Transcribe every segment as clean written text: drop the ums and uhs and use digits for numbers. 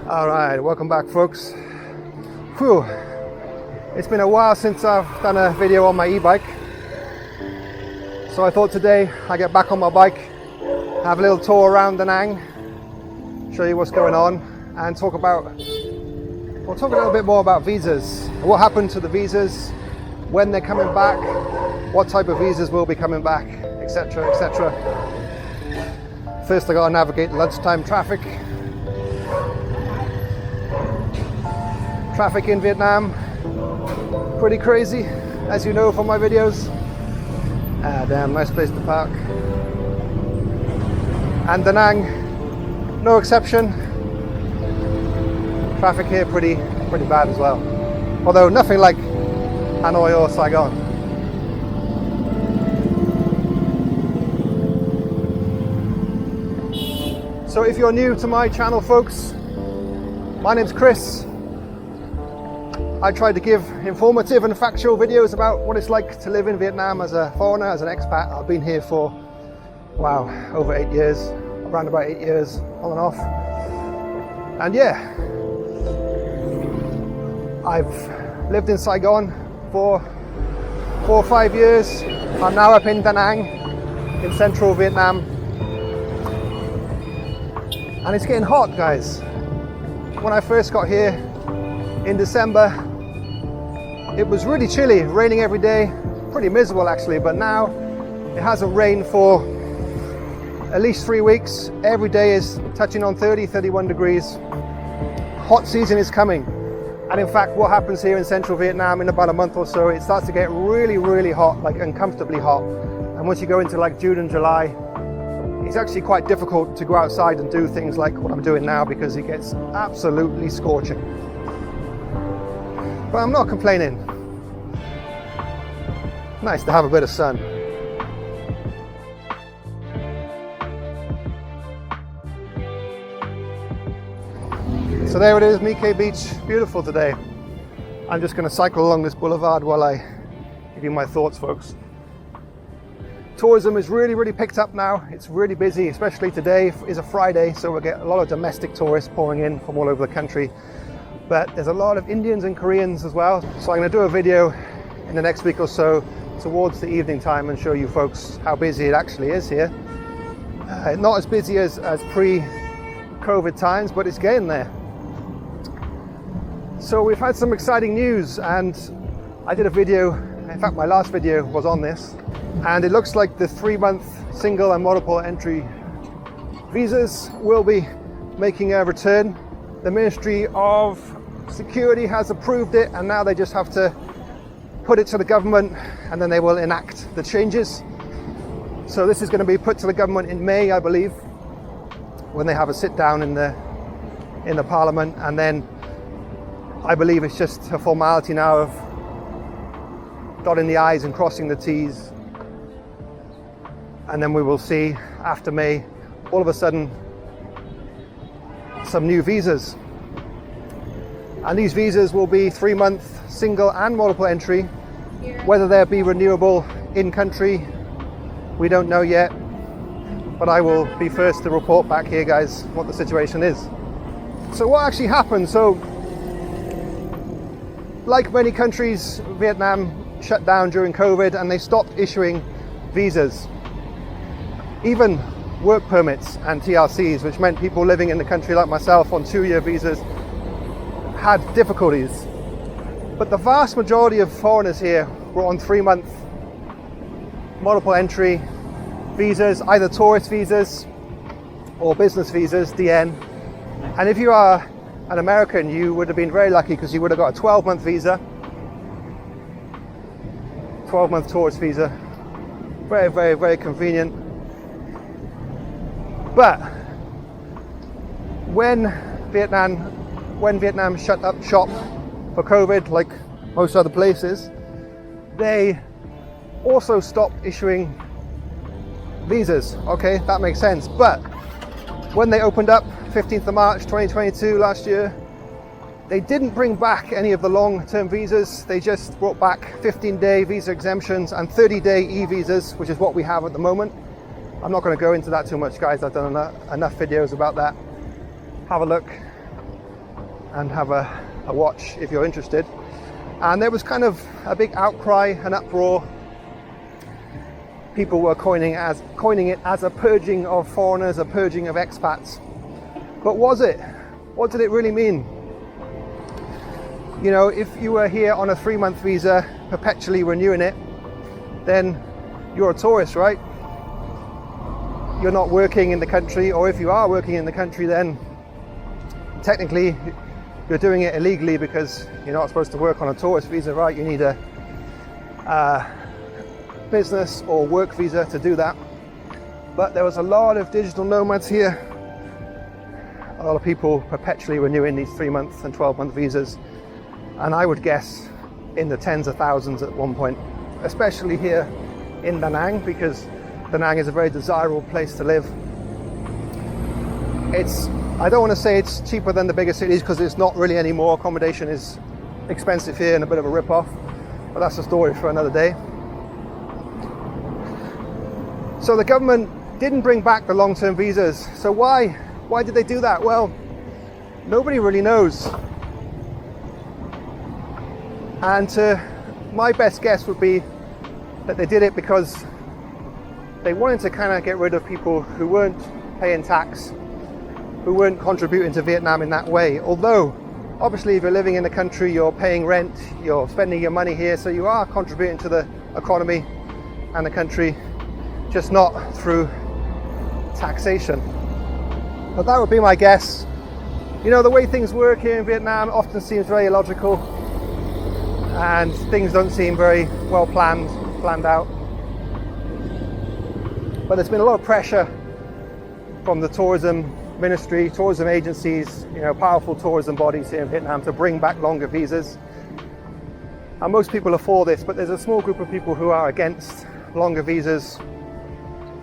All right, welcome back, folks. Whew. It's been a while since I've done a video on my e-bike. So I thought today I get back on my bike, have a little tour around Da Nang, show you what's going on, and we'll talk a little bit more about visas. What happened to the visas, when they're coming back, what type of visas will be coming back, etc, etc. First I gotta navigate lunchtime traffic. Traffic in Vietnam, pretty crazy, as you know from my videos. Damn, nice place to park. And Da Nang, no exception. Traffic here pretty bad as well. Although nothing like Hanoi or Saigon. So if you're new to my channel, folks, my name's Chris. I try to give informative and factual videos about what it's like to live in Vietnam as a foreigner, as an expat. I've been here for, wow, over 8 years, around about 8 years, on and off. And yeah, I've lived in Saigon for 4 or 5 years. I'm now up in Da Nang, in central Vietnam. And it's getting hot, guys. When I first got here in December, it was really chilly, raining every day, pretty miserable actually, but now it hasn't rained for at least 3 weeks. Every day is touching on 30, 31 degrees. Hot season is coming. And in fact, what happens here in central Vietnam in about a month or so, it starts to get really hot, like uncomfortably hot. And once you go into like June and July, it's actually quite difficult to go outside and do things like what I'm doing now because it gets absolutely scorching. But I'm not complaining. Nice to have a bit of sun. So there it is, Mike Beach, beautiful today. I'm just going to cycle along this boulevard while I give you my thoughts, folks. Tourism is really picked up now. It's really busy, especially today is a Friday, so we'll get a lot of domestic tourists pouring in from all over the country. But there's a lot of Indians and Koreans as well. So I'm going to do a video in the next week or so towards the evening time and show you folks how busy it actually is here. Not as busy as pre-COVID times, but it's getting there. So we've had some exciting news, and I did a video, in fact my last video was on this, and it looks like the 3-month single and multiple entry visas will be making a return. The Ministry of Security has approved it, and now they just have to put it to the government and then they will enact the changes. So this is going to be put to the government in May, I believe, when they have a sit down in the parliament, and then I believe it's just a formality now of dotting the I's and crossing the T's, and then we will see after May all of a sudden some new visas. And these visas will be 3-month single and multiple entry. Whether they'll be renewable in country, we don't know yet, but I will be first to report back here, guys, what the situation is. So what actually happened? So like many countries, Vietnam shut down during COVID and they stopped issuing visas, even work permits and TRCs, which meant people living in the country like myself on 2-year visas had difficulties. But the vast majority of foreigners here were on 3-month multiple entry visas, either tourist visas or business visas, DN. And if you are an American, you would have been very lucky because you would have got a 12-month visa, 12-month tourist visa. Very convenient. But when Vietnam shut up shop for COVID, like most other places, they also stopped issuing visas. Okay, that makes sense. But when they opened up 15th of March 2022 last year, they didn't bring back any of the long-term visas. They just brought back 15-day visa exemptions and 30-day e-visas, which is what we have at the moment. I'm not going to go into that too much, guys. I've done enough videos about that. Have a look. and have a watch if you're interested. And there was kind of a big outcry and uproar. People were coining it as a purging of foreigners, a purging of expats. But was it? What did it really mean? You know, if you were here on a 3-month visa, perpetually renewing it, then you're a tourist, right? You're not working in the country, or if you are working in the country, then technically you're doing it illegally because you're not supposed to work on a tourist visa, right? You need a business or work visa to do that. But there was a lot of digital nomads here, a lot of people perpetually renewing these 3-month and 12-month visas, and I would guess in the tens of thousands at one point, especially here in Da Nang, because Da Nang is a very desirable place to live. I don't want to say it's cheaper than the bigger cities, because it's not really anymore. Accommodation is expensive here and a bit of a rip-off, but that's a story for another day. So the government didn't bring back the long-term visas. So why did they do that? Well, nobody really knows. And my best guess would be that they did it because they wanted to kind of get rid of people who weren't paying tax, who weren't contributing to Vietnam in that way. Although, obviously, if you're living in the country, you're paying rent, you're spending your money here, so you are contributing to the economy and the country, just not through taxation. But that would be my guess. You know, the way things work here in Vietnam often seems very illogical, and things don't seem very well planned out. But there's been a lot of pressure from the tourism ministry, tourism agencies, you know, powerful tourism bodies here in Vietnam to bring back longer visas. And most people are for this, but there's a small group of people who are against longer visas.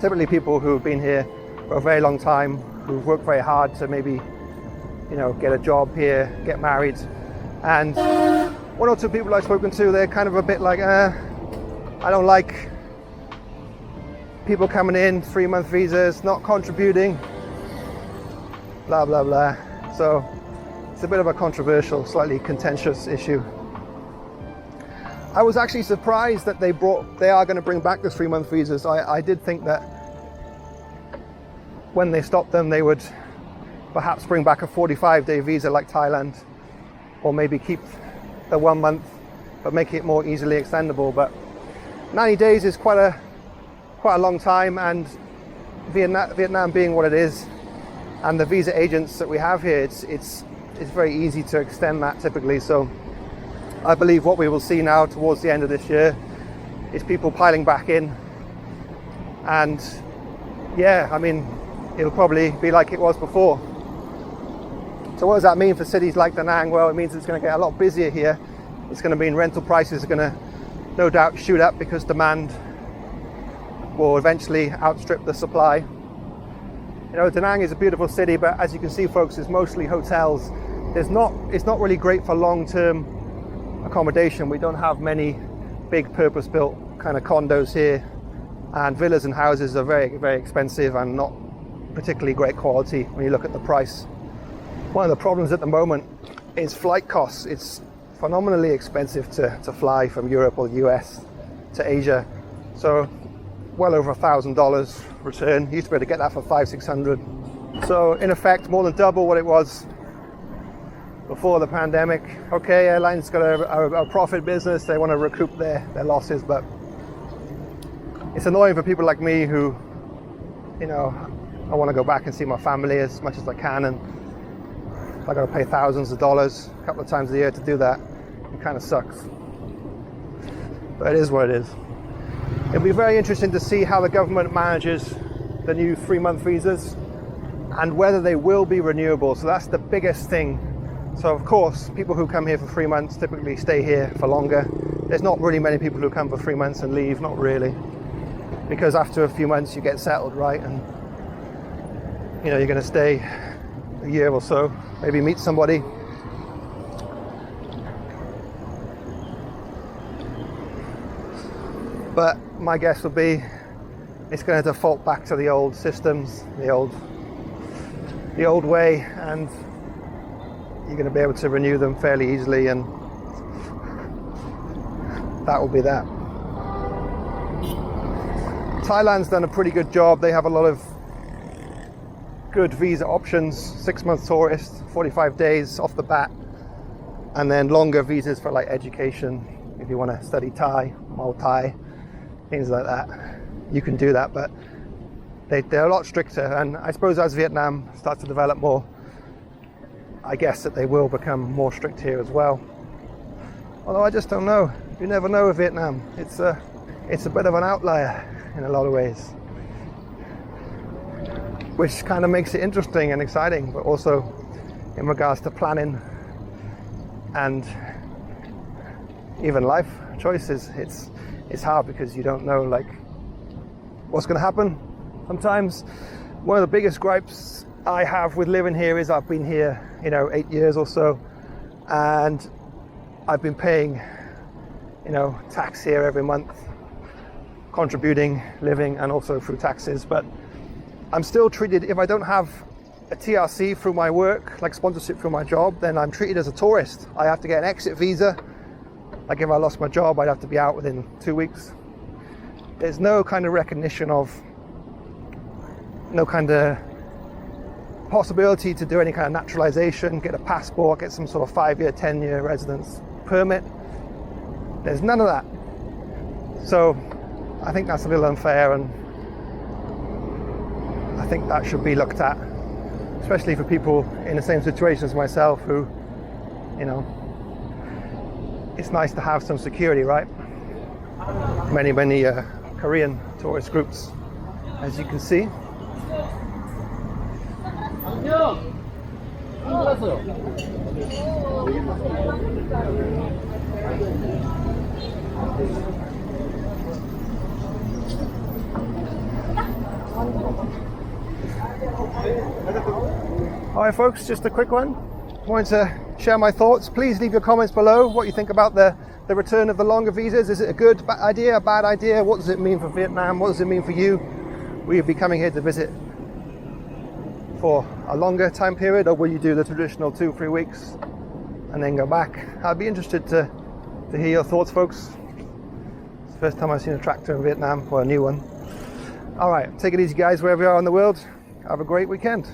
Typically people who have been here for a very long time, who've worked very hard to maybe, you know, get a job here, get married. And one or two people I've spoken to, they're kind of a bit like, I don't like people coming in, 3-month visas, not contributing, blah, blah, blah. So it's a bit of a controversial, slightly contentious issue. I was actually surprised that they are going to bring back the 3-month visas. I did think that when they stopped them, they would perhaps bring back a 45-day visa like Thailand, or maybe keep the 1 month, but make it more easily extendable. But 90 days is quite a long time, and Vietnam being what it is, and the visa agents that we have here, it's very easy to extend that typically. So I believe what we will see now towards the end of this year is people piling back in, and yeah, I mean, it'll probably be like it was before. So what does that mean for cities like Da Nang? Well, it means it's going to get a lot busier here. It's going to mean rental prices are going to no doubt shoot up because demand will eventually outstrip the supply. You know, Da Nang is a beautiful city, but as you can see, folks, it's mostly hotels. It's not really great for long-term accommodation. We don't have many big purpose-built kind of condos here, and villas and houses are very, very expensive and not particularly great quality when you look at the price. One of the problems at the moment is flight costs. It's phenomenally expensive to fly from Europe or the US to Asia. So well over $1,000 return. You used to be able to get that for $500-600. So in effect, more than double what it was before the pandemic. Okay, airlines got a profit business. They want to recoup their losses, but it's annoying for people like me who, you know, I want to go back and see my family as much as I can, and I got to pay thousands of dollars a couple of times a year to do that. It kind of sucks, but it is what it is. It'll be very interesting to see how the government manages the new 3-month visas and whether they will be renewable. So that's the biggest thing. So of course, people who come here for 3 months typically stay here for longer. There's not really many people who come for 3 months and leave, not really, because after a few months you get settled, right? And you know, you're going to stay a year or so, maybe meet somebody. But my guess would be it's going to default back to the old systems, the old way, and you're going to be able to renew them fairly easily, and that will be that. Thailand's done a pretty good job. They have a lot of good visa options, 6 month tourist, 45 days off the bat, and then longer visas for like education. If you want to study Thai, Thai, things like that, you can do that, but they're a lot stricter. And I suppose as Vietnam starts to develop more, I guess that they will become more strict here as well. Although I just don't know. You never know with Vietnam. It's a bit of an outlier in a lot of ways, which kind of makes it interesting and exciting, but also in regards to planning and even life choices, it's hard because you don't know like what's going to happen. Sometimes one of the biggest gripes I have with living here is I've been here 8 years or so, and I've been paying tax here every month, contributing, living, and also through taxes, but I'm still treated, if I don't have a TRC through my work, like sponsorship through my job, then I'm treated as a tourist. I have to get an exit visa. Like if I lost my job, I'd have to be out within 2 weeks. There's no kind of recognition of, no kind of possibility to do any kind of naturalization, get a passport, get some sort of 5-year, 10-year residence permit. There's none of that. So I think that's a little unfair, and I think that should be looked at, especially for people in the same situation as myself who, it's nice to have some security, right? Many Korean tourist groups, as you can see. Alright folks, just a quick one. Wanted to share my thoughts. Please leave your comments below what you think about the return of the longer visas. Is it a good idea, a bad idea? What does it mean for Vietnam? What does it mean for you? Will you be coming here to visit for a longer time period, or will you do the traditional 2-3 weeks and then go back? I'd be interested to hear your thoughts, folks. It's the first time I've seen a tractor in Vietnam, or a new one. Alright, take it easy guys, wherever you are in the world. Have a great weekend.